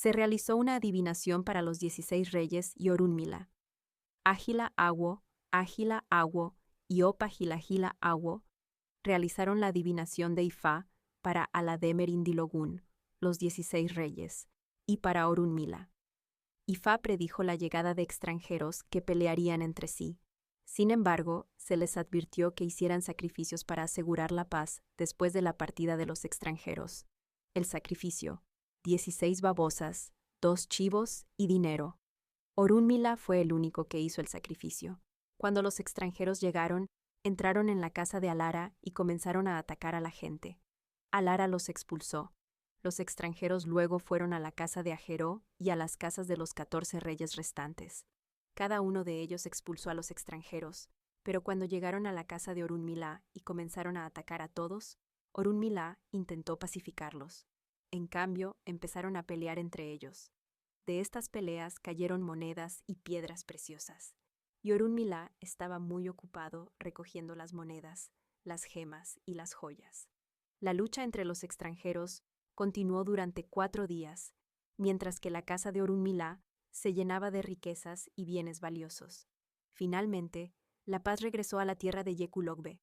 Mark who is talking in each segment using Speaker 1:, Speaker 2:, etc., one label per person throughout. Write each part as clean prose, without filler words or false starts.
Speaker 1: Se realizó una adivinación para los 16 reyes y Orunmila. Ágila Awo, Ágila Awo y Opa Gila Awo realizaron la adivinación de Ifá para Alademer-Indilogun, los 16 reyes, y para Orunmila. Ifá predijo la llegada de extranjeros que pelearían entre sí. Sin embargo, se les advirtió que hicieran sacrificios para asegurar la paz después de la partida de los extranjeros. El sacrificio: 16 babosas, 2 chivos y dinero. Orunmila fue el único que hizo el sacrificio. Cuando los extranjeros llegaron, entraron en la casa de Alara y comenzaron a atacar a la gente. Alara los expulsó. Los extranjeros luego fueron a la casa de Ajeró y a las casas de los 14 reyes restantes. Cada uno de ellos expulsó a los extranjeros, pero cuando llegaron a la casa de Orunmila y comenzaron a atacar a todos, Orunmila intentó pacificarlos. En cambio, empezaron a pelear entre ellos. De estas peleas cayeron monedas y piedras preciosas, y Orunmila estaba muy ocupado recogiendo las monedas, las gemas y las joyas. La lucha entre los extranjeros continuó durante 4 días, mientras que la casa de Orunmila se llenaba de riquezas y bienes valiosos. Finalmente, la paz regresó a la tierra de Yekulogbe.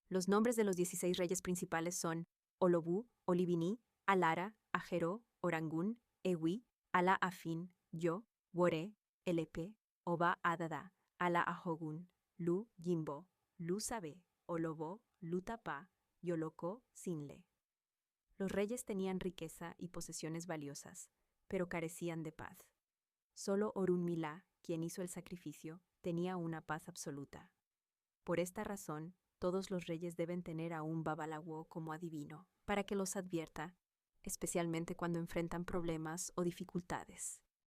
Speaker 1: Los nombres de los 16 reyes principales son Olobu, Olibini, Alara, Ajeró, Orangún, Ewi, Ala Afin, Yo, Wore, Elepe, Oba Adada, Ala Ahogun, Lu Jimbo, Lu Sabe, Olobo, Lu Tapa, Yoloko, Sinle. Los reyes tenían riqueza y posesiones valiosas, pero carecían de paz. Solo Orunmila, quien hizo el sacrificio, tenía una paz absoluta. Por esta razón, todos los reyes deben tener a un babalawo como adivino, para que los advierta, especialmente cuando enfrentan problemas o dificultades.